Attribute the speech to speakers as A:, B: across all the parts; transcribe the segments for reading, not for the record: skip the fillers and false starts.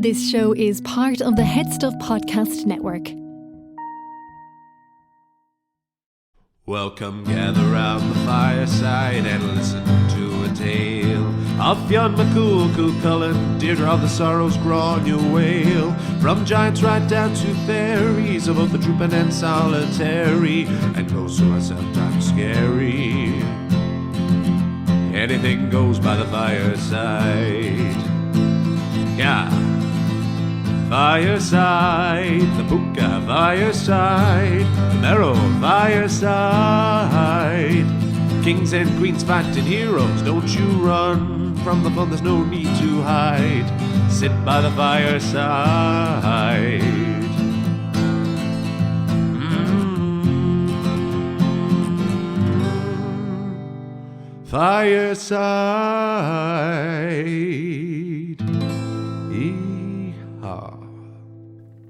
A: This show is part of the Head Stuff Podcast Network.
B: Welcome, gather round the fireside and listen to a tale of Fionn McCool, Cú Chulainn, Deirdre of the Sorrows, Gráinne Wail. From giants right down to fairies, of both the drooping and solitary, and ghosts who are sometimes scary. Anything goes by the fireside. Yeah. Fireside, the Puka Fireside, the Marrow Fireside. Kings and queens fighting heroes, don't you run from the fun, there's no need to hide. Sit by the fireside. Fireside.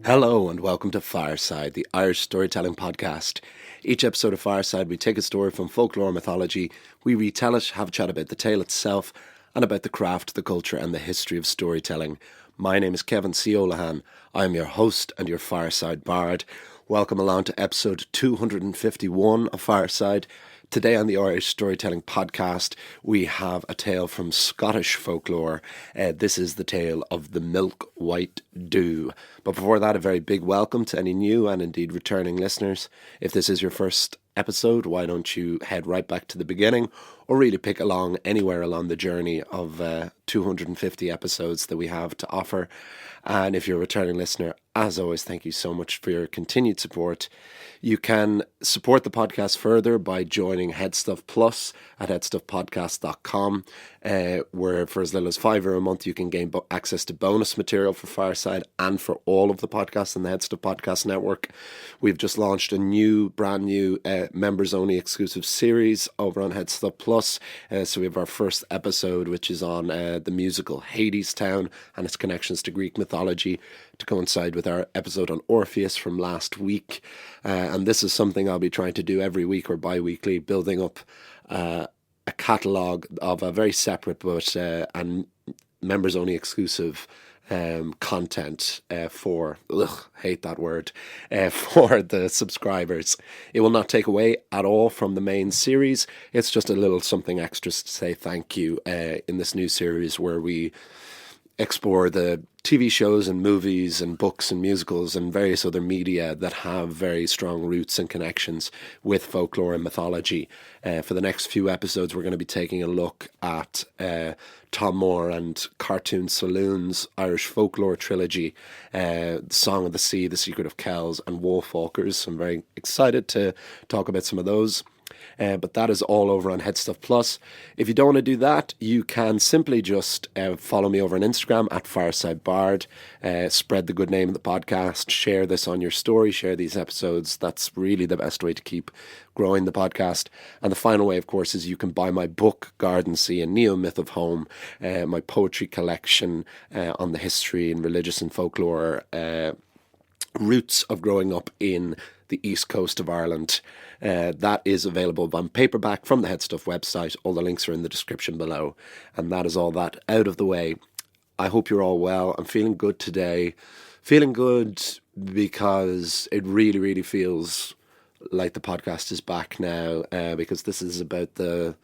C: Hello and welcome to Fireside, the Irish storytelling podcast. Each episode of Fireside, we take a story from folklore and mythology, we retell it, have a chat about the tale itself, and about the craft, the culture, and the history of storytelling. My name is Kevin C. O'Lahan. I am your host and your Fireside Bard. Welcome along to episode 251 of Fireside. Today on the Irish Storytelling Podcast, we have a tale from Scottish folklore. This is the tale of the Milk White Dew. But before that, a very big welcome to any new and indeed returning listeners. If this is your first episode, why don't you head right back to the beginning or really pick along anywhere along the journey of 250 episodes that we have to offer. And if you're a returning listener, as always, thank you so much for your continued support. You can support the podcast further by joining Headstuff Plus at headstuffpodcast.com, where for as little as €5 a month you can gain access to bonus material for Fireside and for all of the podcasts in the Headstuff Podcast Network. We've just launched a brand new members-only exclusive series over on Headstuff Plus. So we have our first episode, which is on the musical Hadestown and its connections to Greek mythology, to coincide with our episode on Orpheus from last week. And this is something I'll be trying to do every week or bi-weekly, building up a catalogue of a very separate but and members-only exclusive content for the subscribers. It will not take away at all from the main series. It's just a little something extra to say thank you in this new series where we explore the TV shows and movies and books and musicals and various other media that have very strong roots and connections with folklore and mythology. For the next few episodes, we're going to be taking a look at Tom Moore and Cartoon Saloon's Irish folklore trilogy, Song of the Sea, The Secret of Kells, and Wolfwalkers. I'm very excited to talk about some of those. But that is all over on Headstuff Plus. If you don't want to do that, you can simply just follow me over on Instagram at Fireside Bard. Spread the good name of the podcast. Share this on your story. Share these episodes. That's really the best way to keep growing the podcast. And the final way, of course, is you can buy my book, Garden Sea, A Neo-Myth of Home, my poetry collection on the history and religious and folklore roots of growing up in the east coast of Ireland. That is available on paperback from the Headstuff website. All the links are in the description below. And that is all that out of the way. I hope you're all well. I'm feeling good today. Feeling good because it really, really feels like the podcast is back now, because this is about the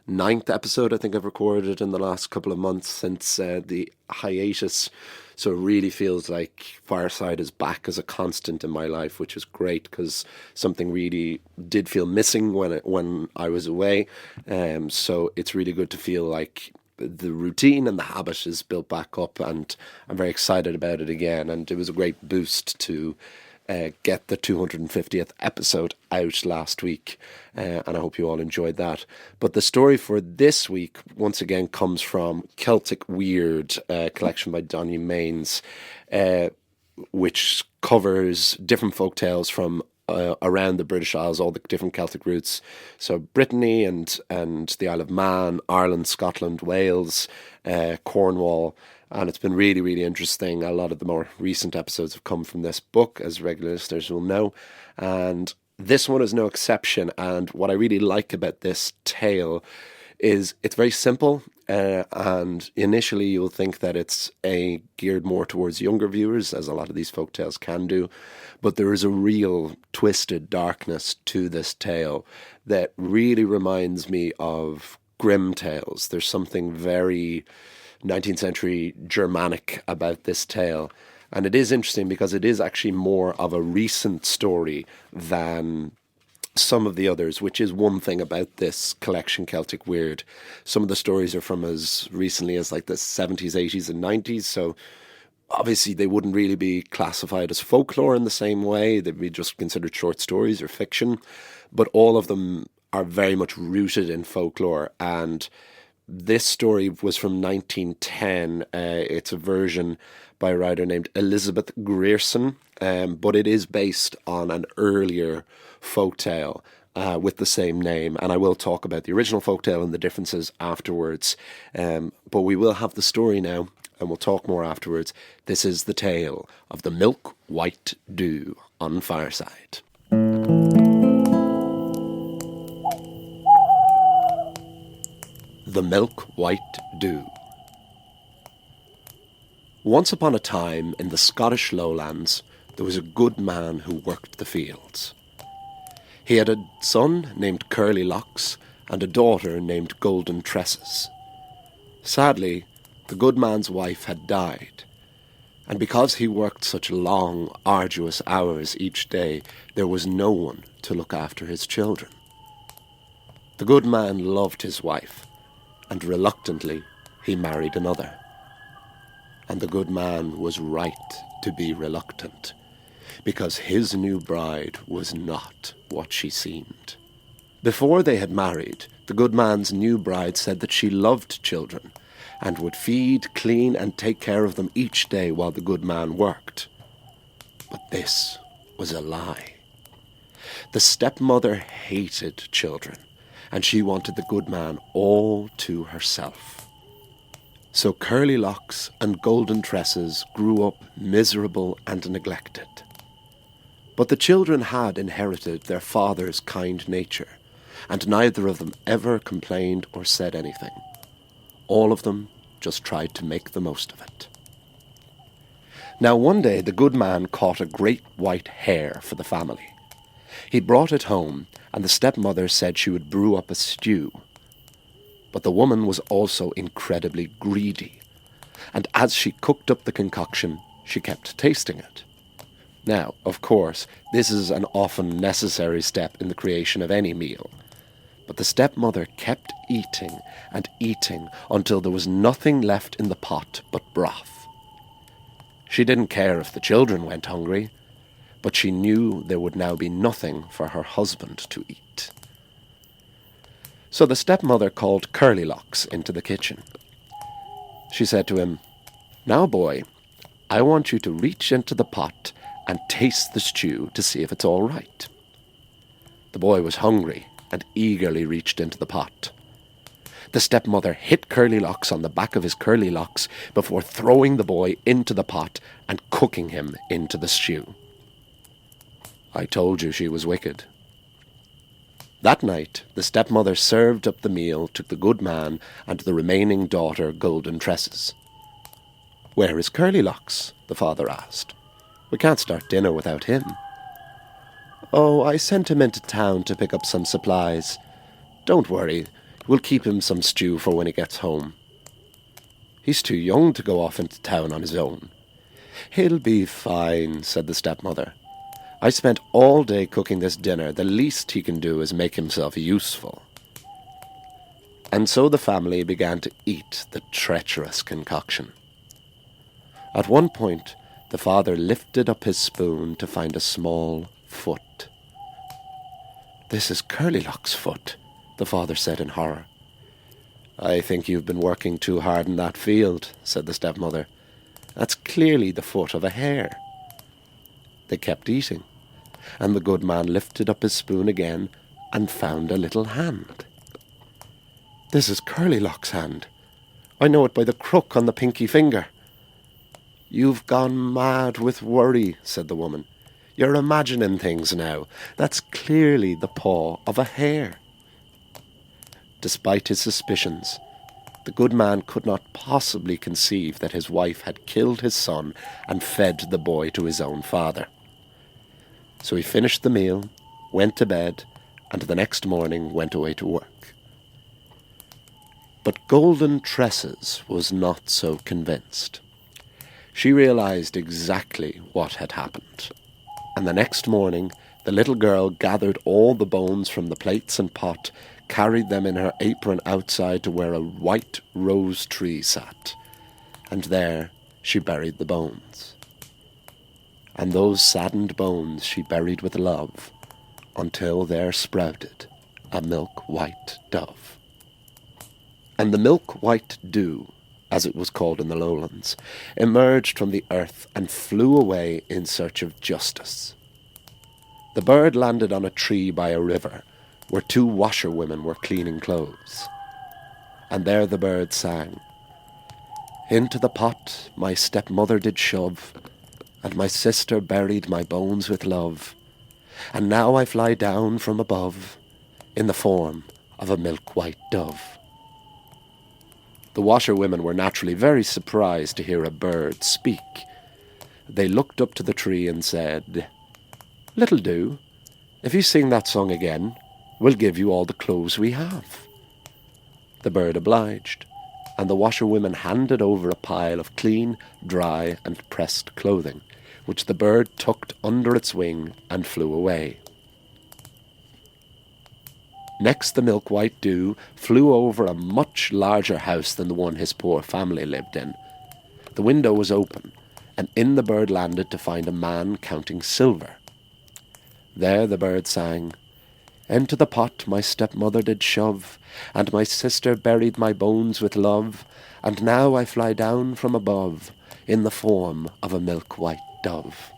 C: 9th episode I think I've recorded in the last couple of months since the hiatus. So it really feels like Fireside is back as a constant in my life, which is great because something really did feel missing when I was away. So it's really good to feel like the routine and the habit is built back up, and I'm very excited about it again. And it was a great boost to get the 250th episode out last week, and I hope you all enjoyed that. But the story for this week once again comes from Celtic Weird, collection by Donny Mains, which covers different folk tales from around the British Isles, all the different Celtic roots. So Brittany and the Isle of Man, Ireland, Scotland, Wales, Cornwall. And it's been really, really interesting. A lot of the more recent episodes have come from this book, as regular listeners will know. And this one is no exception. And what I really like about this tale is it's very simple. And initially you'll think that it's geared more towards younger viewers, as a lot of these folk tales can do. But there is a real twisted darkness to this tale that really reminds me of Grimm tales. There's something very 19th century Germanic about this tale. And it is interesting because it is actually more of a recent story than some of the others, which is one thing about this collection, Celtic Weird. Some of the stories are from as recently as like the 70s, 80s and 90s. So obviously they wouldn't really be classified as folklore in the same way. They'd be just considered short stories or fiction. But all of them are very much rooted in folklore. And this story was from 1910. It's a version by a writer named Elizabeth Grierson, but it is based on an earlier folktale with the same name. And I will talk about the original folktale and the differences afterwards. But we will have the story now, and we'll talk more afterwards. This is the tale of the milk white dew on Fireside. The milk white dew. Once upon a time in the Scottish lowlands, there was a good man who worked the fields. He had a son named Curly Locks and a daughter named Golden Tresses. Sadly, the good man's wife had died, and because he worked such long, arduous hours each day, there was no one to look after his children. The good man loved his wife, and reluctantly he married another. And the good man was right to be reluctant, because his new bride was not what she seemed. Before they had married, the good man's new bride said that she loved children, and would feed, clean, and take care of them each day while the good man worked. But this was a lie. The stepmother hated children, and she wanted the good man all to herself. So Curly Locks and Golden Tresses grew up miserable and neglected. But the children had inherited their father's kind nature, and neither of them ever complained or said anything. All of them just tried to make the most of it. Now one day the good man caught a great white hare for the family. He brought it home, and the stepmother said she would brew up a stew. But the woman was also incredibly greedy, and as she cooked up the concoction, she kept tasting it. Now, of course, this is an often necessary step in the creation of any meal. But the stepmother kept eating and eating until there was nothing left in the pot but broth. She didn't care if the children went hungry, but she knew there would now be nothing for her husband to eat. So the stepmother called Curly Locks into the kitchen. She said to him, "Now, boy, I want you to reach into the pot and taste the stew to see if it's all right." The boy was hungry and eagerly reached into the pot. The stepmother hit Curly Locks on the back of his curly locks before throwing the boy into the pot and cooking him into the stew. I told you she was wicked. That night, the stepmother served up the meal to the good man and the remaining daughter, Golden Tresses. "Where is Curly Locks?" the father asked. "We can't start dinner without him." "Oh, I sent him into town to pick up some supplies. Don't worry, we'll keep him some stew for when he gets home." "He's too young to go off into town on his own." "He'll be fine," said the stepmother. "I spent all day cooking this dinner. The least he can do is make himself useful." And so the family began to eat the treacherous concoction. At one point, the father lifted up his spoon to find a small foot. "This is Curly Lock's foot," the father said in horror. "I think you've been working too hard in that field," said the stepmother. "That's clearly the foot of a hare." They kept eating, and the good man lifted up his spoon again and found a little hand. "This is Curly Lock's hand. I know it by the crook on the pinky finger." "You've gone mad with worry," said the woman. "You're imagining things now. That's clearly the paw of a hare." Despite his suspicions, the good man could not possibly conceive that his wife had killed his son and fed the boy to his own father. So he finished the meal, went to bed, and the next morning went away to work. But Golden Tresses was not so convinced. She realized exactly what had happened, and the next morning the little girl gathered all the bones from the plates and pot, carried them in her apron outside to where a white rose tree sat, and there she buried the bones. And those saddened bones she buried with love, until there sprouted a milk-white dove. And the milk-white dew, as it was called in the lowlands, emerged from the earth and flew away in search of justice. The bird landed on a tree by a river, where 2 washerwomen were cleaning clothes. And there the bird sang, "Into the pot my stepmother did shove, and my sister buried my bones with love, and now I fly down from above, in the form of a milk-white dove." The washerwomen were naturally very surprised to hear a bird speak. They looked up to the tree and said, "Little dew, if you sing that song again, we'll give you all the clothes we have." The bird obliged, and the washerwomen handed over a pile of clean, dry, and pressed clothing, which the bird tucked under its wing and flew away. Next, the milk-white dew flew over a much larger house than the one his poor family lived in. The window was open, and in the bird landed to find a man counting silver. There the bird sang, "Into the pot my stepmother did shove, and my sister buried my bones with love, and now I fly down from above, in the form of a milk-white dove."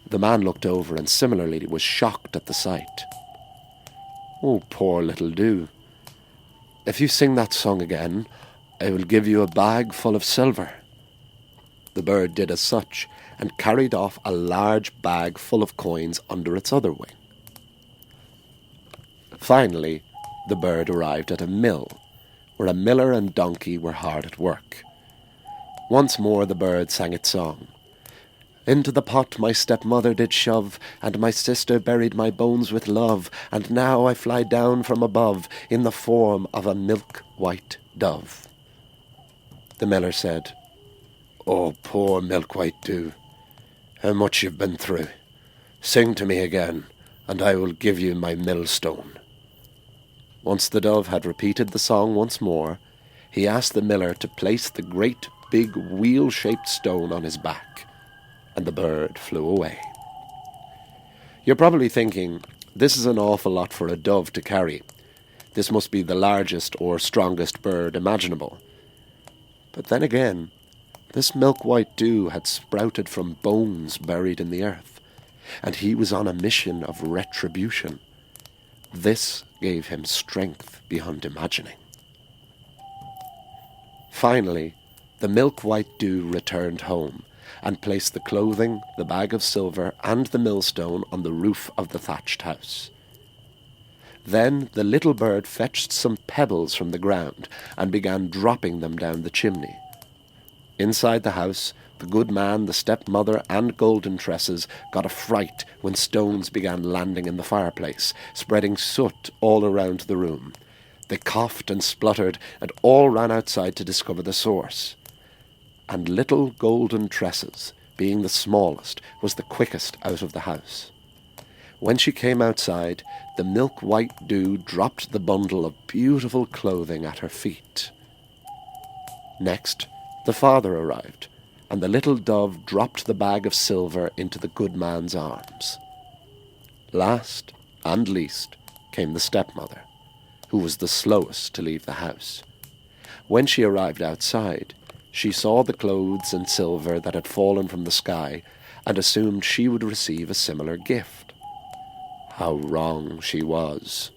C: The man looked over and similarly was shocked at the sight. "Oh, poor little dew, if you sing that song again, I will give you a bag full of silver." The bird did as such, and carried off a large bag full of coins under its other wing. Finally, the bird arrived at a mill, where a miller and donkey were hard at work. Once more the bird sang its song. "Into the pot my stepmother did shove, and my sister buried my bones with love, and now I fly down from above, in the form of a milk-white dove." The miller said, "Oh, poor milk-white dew, how much you've been through. Sing to me again, and I will give you my millstone." Once the dove had repeated the song once more, he asked the miller to place the great big wheel-shaped stone on his back, and the bird flew away. You're probably thinking, this is an awful lot for a dove to carry. This must be the largest or strongest bird imaginable. But then again, this milk-white dew had sprouted from bones buried in the earth, and he was on a mission of retribution. This gave him strength beyond imagining. Finally, the milk-white dew returned home and placed the clothing, the bag of silver, and the millstone on the roof of the thatched house. Then the little bird fetched some pebbles from the ground and began dropping them down the chimney. Inside the house, the good man, the stepmother, and Golden Tresses got a fright when stones began landing in the fireplace, spreading soot all around the room. They coughed and spluttered, and all ran outside to discover the source. And little Golden Tresses, being the smallest, was the quickest out of the house. When she came outside, the milk-white dew dropped the bundle of beautiful clothing at her feet. Next, the father arrived, and the little dove dropped the bag of silver into the good man's arms. Last and least came the stepmother, who was the slowest to leave the house. When she arrived outside, she saw the clothes and silver that had fallen from the sky and assumed she would receive a similar gift. How wrong she was.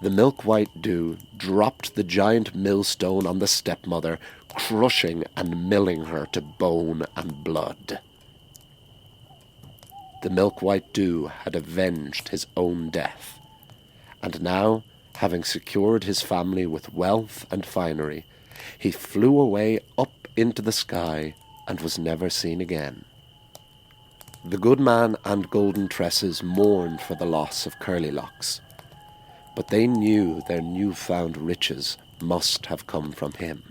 C: The milk-white dew dropped the giant millstone on the stepmother, crushing and milling her to bone and blood. The milk-white dew had avenged his own death, and now Having secured his family with wealth and finery, he flew away up into the sky and was never seen again. The good man and golden tresses mourned for the loss of curly locks, but they knew their newfound riches must have come from him,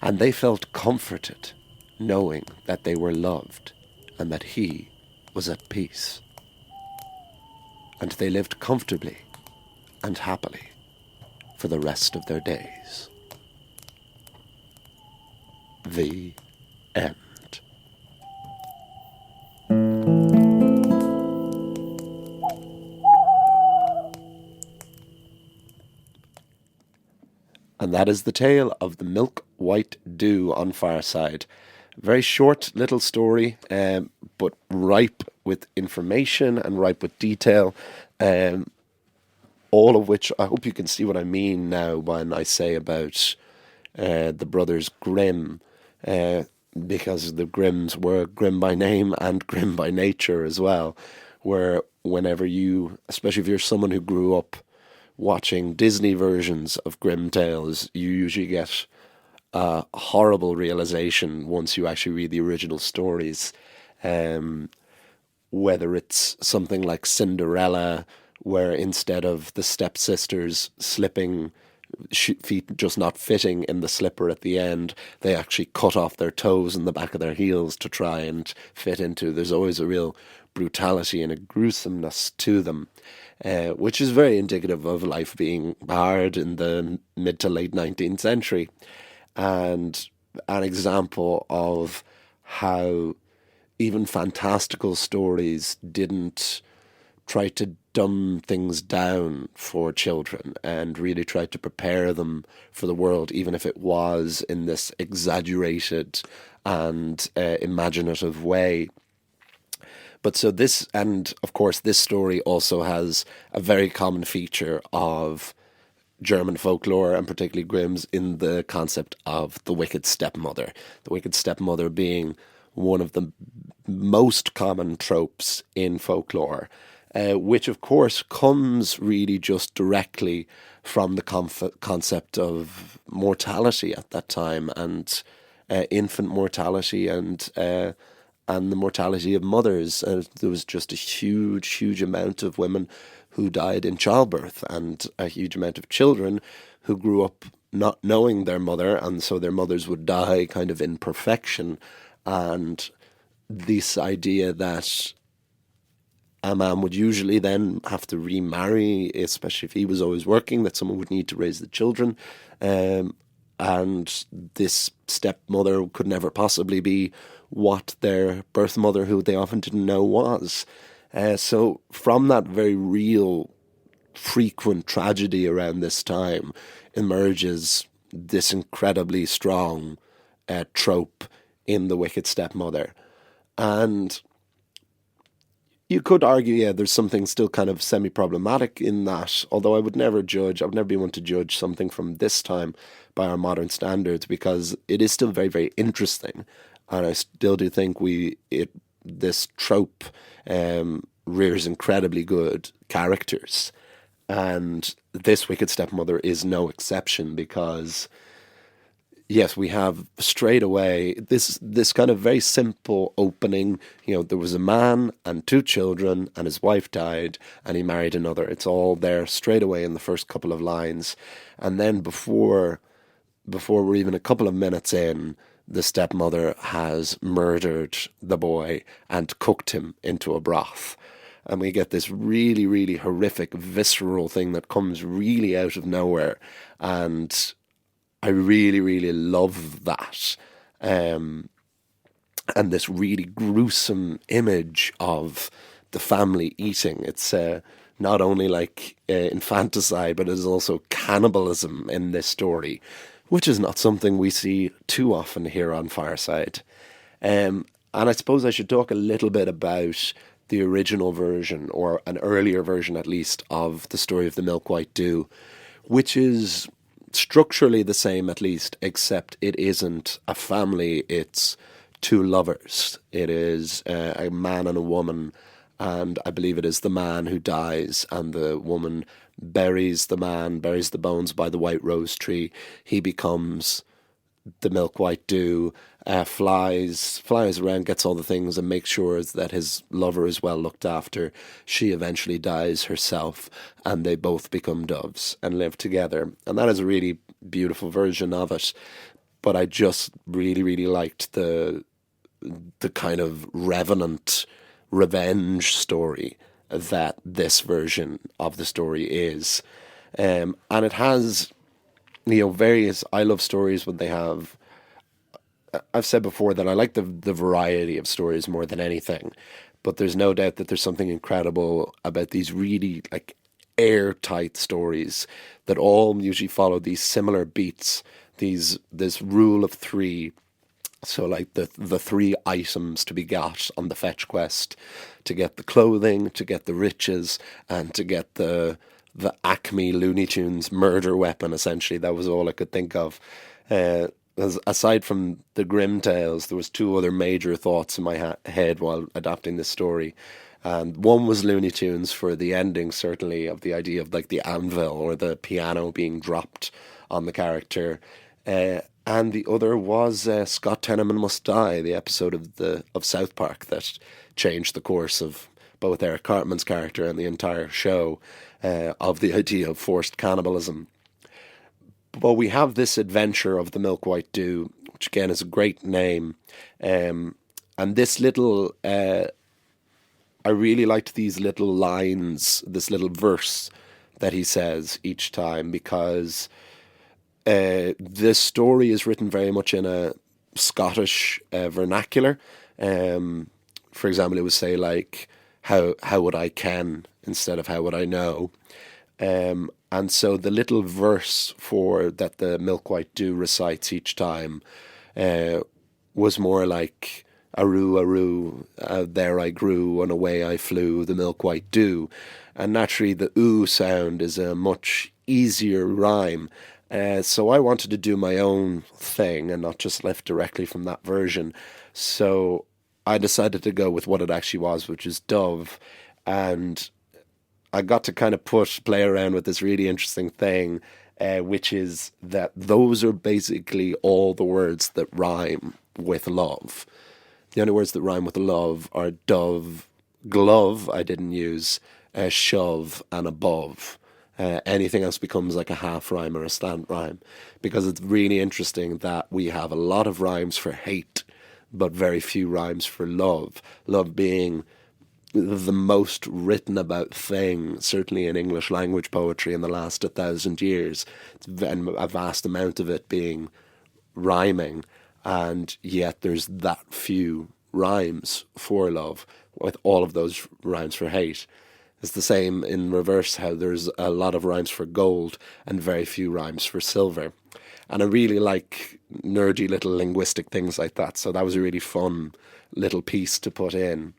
C: and they felt comforted, knowing that they were loved and that he was at peace. And they lived comfortably and happily for the rest of their days. The end. And that is the tale of the Milk White Dew on Fireside. Very short little story, but ripe with information and ripe with detail, all of which I hope you can see what I mean now when I say about the brothers Grimm, because the Grimms were grim by name and grim by nature as well, where whenever you, especially if you're someone who grew up watching Disney versions of Grimm tales, you usually get a horrible realization once you actually read the original stories. Whether it's something like Cinderella, where instead of the stepsisters slipping, feet just not fitting in the slipper at the end, they actually cut off their toes and the back of their heels to try and fit into. There's always a real brutality and a gruesomeness to them, which is very indicative of life being hard in the mid to late 19th century, and an example of how even fantastical stories didn't try to dumb things down for children and really try to prepare them for the world, even if it was in this exaggerated and imaginative way. But so this, and of course this story also has a very common feature of German folklore, and particularly Grimm's, in the concept of the wicked stepmother. The wicked stepmother being one of the most common tropes in folklore, which of course comes really just directly from the concept of mortality at that time, and infant mortality, and the mortality of mothers. There was just a huge amount of women who died in childbirth, and a huge amount of children who grew up not knowing their mother, and so their mothers would die kind of in perfection. And this idea that a man would usually then have to remarry, especially if he was always working, that someone would need to raise the children. And this stepmother could never possibly be what their birth mother, who they often didn't know, was. So from that very real, frequent tragedy around this time emerges this incredibly strong trope in the wicked stepmother. And you could argue, yeah, there's something still kind of semi-problematic in that, although I would never be one to judge something from this time by our modern standards, because it is still very, very interesting. And I still do think this trope rears incredibly good characters. And this wicked stepmother is no exception, because yes, we have straight away this kind of very simple opening. You know, there was a man and 2 children, and his wife died, and he married another. It's all there straight away in the first couple of lines. And then before we're even a couple of minutes in, the stepmother has murdered the boy and cooked him into a broth. And we get this really, really horrific, visceral thing that comes really out of nowhere. And I really, really love that. And this really gruesome image of the family eating. It's not only like infanticide, but it is also cannibalism in this story, which is not something we see too often here on Fireside. And I suppose I should talk a little bit about the original version, or an earlier version at least, of the story of the Milk White Dew, which is structurally the same at least, except it isn't a family, it's 2 lovers. It is a man and a woman, and I believe it is the man who dies and the woman buries the bones by the white rose tree. He becomes the milk white dew, flies around, gets all the things, and makes sure that his lover is well looked after. She eventually dies herself, and they both become doves and live together. And that is a really beautiful version of it. But I just really, really liked the kind of revenant revenge story that this version of the story is. And it has, various, I love stories when they have, I've said before that I like the variety of stories more than anything, but there's no doubt that there's something incredible about these really like airtight stories that all usually follow these similar beats, this rule of three. So like the three items to be got on the fetch quest: to get the clothing, to get the riches, and to get the Acme Looney Tunes murder weapon. Essentially, that was all I could think of. Aside from the grim tales, there was two other major thoughts in my head while adapting this story. And one was Looney Tunes for the ending, certainly, of the idea of like the anvil or the piano being dropped on the character. And the other was Scott Tenorman Must Die, the episode of South Park that changed the course of both Eric Cartman's character and the entire show, of the idea of forced cannibalism. But we have this adventure of the Milk White Dew, which again is a great name. And this little, I really liked these little lines, this little verse that he says each time, because this story is written very much in a Scottish vernacular. For example, it would say like, how would I ken instead of how would I know? And so the little verse that the Milk White Dew recites each time was more like, aroo, aroo, there I grew and away I flew, the milk white dew. And naturally the oo sound is a much easier rhyme. So I wanted to do my own thing and not just lift directly from that version. So I decided to go with what it actually was, which is dove. And I got to kind of play around with this really interesting thing, which is that those are basically all the words that rhyme with love. The only words that rhyme with love are dove, glove, I didn't use, shove, and above. Anything else becomes like a half rhyme or a slant rhyme, because it's really interesting that we have a lot of rhymes for hate, but very few rhymes for love. Love being the most written about thing, certainly in English language poetry in the last 1,000 years, and a vast amount of it being rhyming, and yet there's that few rhymes for love, with all of those rhymes for hate. It's the same in reverse, how there's a lot of rhymes for gold and very few rhymes for silver. And I really like nerdy little linguistic things like that, so that was a really fun little piece to put in.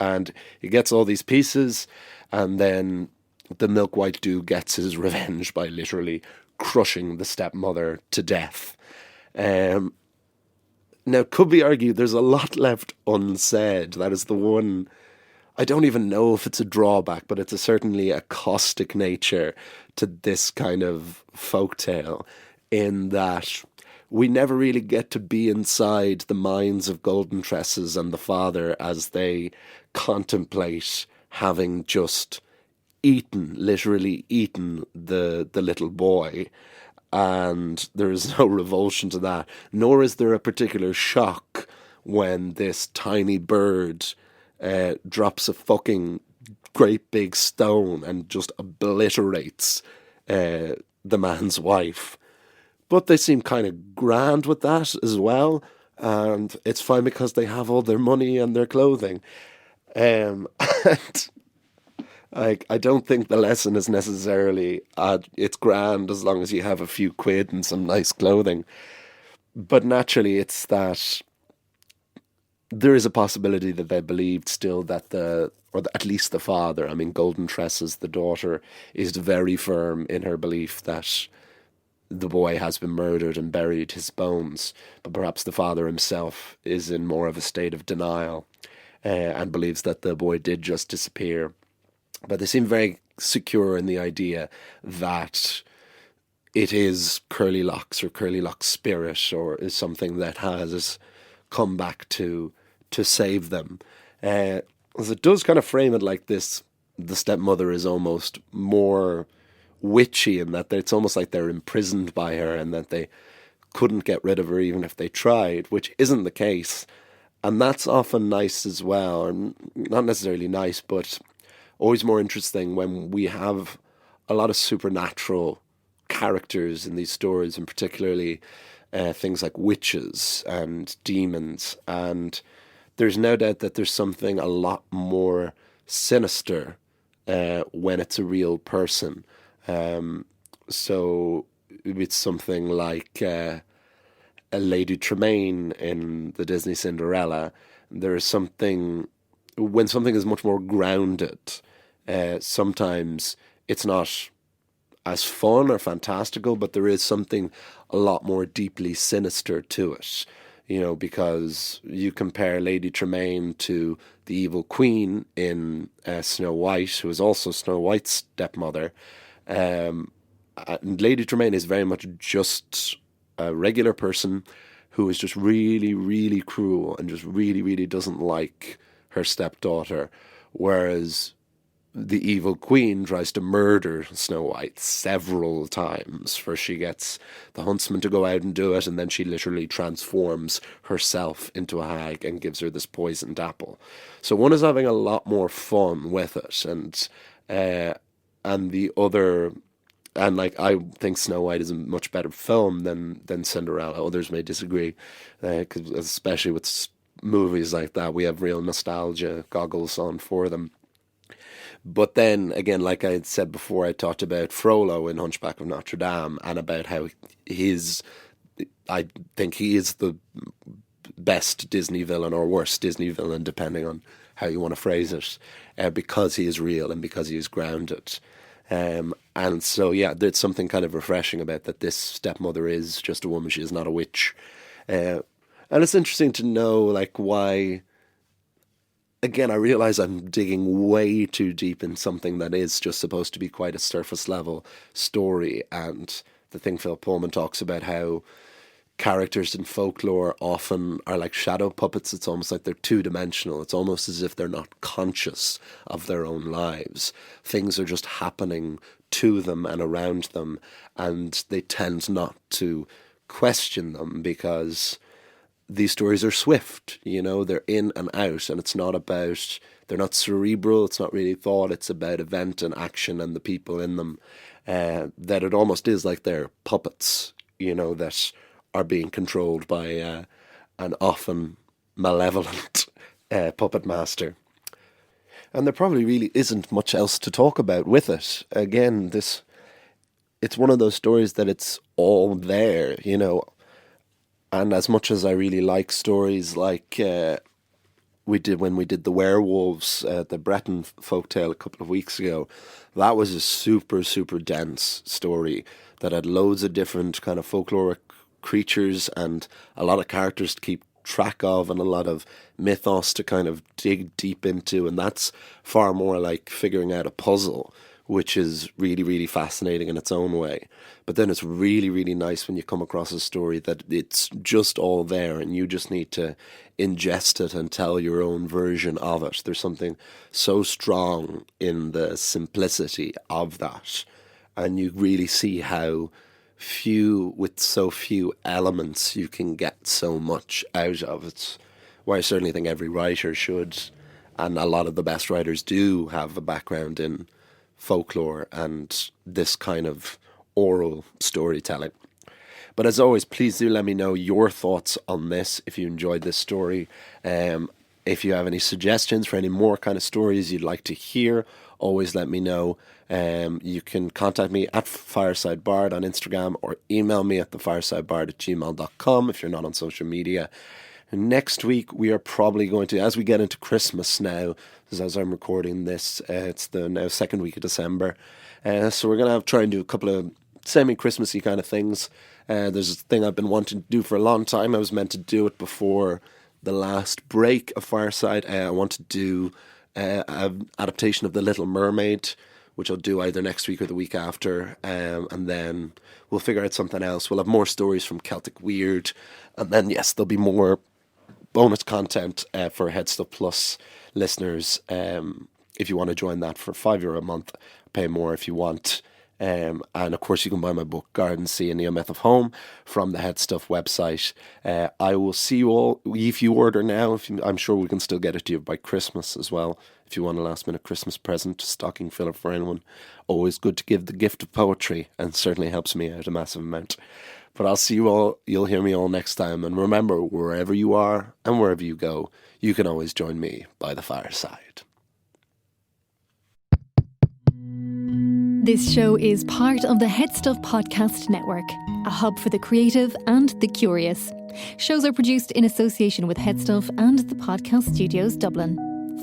C: And he gets all these pieces, and then the Milk White Dew gets his revenge by literally crushing the stepmother to death. Now, it could be argued there's a lot left unsaid. That is the one, I don't even know if it's a drawback, but it's certainly a caustic nature to this kind of folktale, in that we never really get to be inside the minds of Golden Tresses and the father as they contemplate having just literally eaten the little boy. And there is no revulsion to that, nor is there a particular shock when this tiny bird drops a fucking great big stone and just obliterates the man's wife. But they seem kind of grand with that as well, and it's fine because they have all their money and their clothing. And like, I don't think the lesson is necessarily it's grand as long as you have a few quid and some nice clothing. But naturally, it's that there is a possibility that they believed still that at least the father, I mean, Golden Tresses, the daughter, is very firm in her belief that the boy has been murdered and buried his bones. But perhaps the father himself is in more of a state of denial and believes that the boy did just disappear. But they seem very secure in the idea that it is Curly Locks or Curly Locks' spirit, or is something that has come back to save them. As it does kind of frame it like this, the stepmother is almost more witchy in that it's almost like they're imprisoned by her and that they couldn't get rid of her even if they tried, which isn't the case. And that's often nice as well, or not necessarily nice, but always more interesting when we have a lot of supernatural characters in these stories, and particularly things like witches and demons. And there's no doubt that there's something a lot more sinister when it's a real person. So it's something like a Lady Tremaine in the Disney Cinderella. There is something, when something is much more grounded, sometimes it's not as fun or fantastical, but there is something a lot more deeply sinister to it. You know, because you compare Lady Tremaine to the evil queen in Snow White, who is also Snow White's stepmother. Lady Tremaine is very much just a regular person who is just really, really cruel and just really, really doesn't like her stepdaughter, whereas the evil queen tries to murder Snow White several times. First she gets the huntsman to go out and do it, and then she literally transforms herself into a hag and gives her this poisoned apple. So one is having a lot more fun with it, and the other, and like, I think Snow White is a much better film than Cinderella. Others may disagree, 'cause especially with movies like that, we have real nostalgia goggles on for them. But then again, like I had said before, I talked about Frollo in Hunchback of Notre Dame, and about how I think he is the best Disney villain or worst Disney villain, depending on how you want to phrase it, because he is real and because he is grounded. And so, yeah, there's something kind of refreshing about that. This stepmother is just a woman; she is not a witch, and it's interesting to know, like, why. Again, I realize I'm digging way too deep in something that is just supposed to be quite a surface level story. And the thing Phil Pullman talks about, how characters in folklore often are like shadow puppets. It's almost like they're two-dimensional. It's almost as if they're not conscious of their own lives. Things are just happening to them and around them, and they tend not to question them because these stories are swift, you know, they're in and out, and it's not about, they're not cerebral, it's not really thought, it's about event and action and the people in them, that it almost is like they're puppets, you know, that are being controlled by an often malevolent puppet master. And there probably really isn't much else to talk about with it. Again, it's one of those stories that it's all there, you know. And as much as I really like stories like we did when we did the werewolves, the Breton folktale a couple of weeks ago, that was a super, super dense story that had loads of different kind of folkloric creatures and a lot of characters to keep track of and a lot of mythos to kind of dig deep into. And that's far more like figuring out a puzzle, which is really, really fascinating in its own way. But then it's really, really nice when you come across a story that it's just all there and you just need to ingest it and tell your own version of it. There's something so strong in the simplicity of that. And you really see how with so few elements, you can get so much out of it. Why I certainly think every writer should, and a lot of the best writers do, have a background in folklore and this kind of oral storytelling. But as always, please do let me know your thoughts on this if you enjoyed this story. If you have any suggestions for any more kind of stories you'd like to hear, always let me know. You can contact me at firesidebard on Instagram or email me at thefiresidebard@gmail.com if you're not on social media. Next week, we are probably going to, as we get into Christmas now, as I'm recording this, it's the now second week of December. So we're going to try and do a couple of semi-Christmassy kind of things. There's a thing I've been wanting to do for a long time. I was meant to do it before the last break of Fireside. I want to do an adaptation of The Little Mermaid, which I'll do either next week or the week after. And then we'll figure out something else. We'll have more stories from Celtic Weird. And then, yes, there'll be more bonus content for Head Stuff Plus listeners. If you want to join that for €5 a month, pay more if you want. And of course, you can buy my book, Garden Sea and the Myth of Home, from the Head Stuff website. I will see you all. If you order now, I'm sure we can still get it to you by Christmas as well. If you want a last minute Christmas present, stocking filler for anyone, always good to give the gift of poetry, and certainly helps me out a massive amount. But I'll see you all. You'll hear me all next time. And remember, wherever you are and wherever you go, you can always join me by the fireside.
A: This show is part of the Head Stuff Podcast Network, a hub for the creative and the curious. Shows are produced in association with Head Stuff and the Podcast Studios Dublin.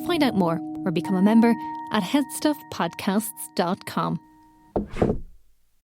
A: Find out more or become a member at headstuffpodcasts.com.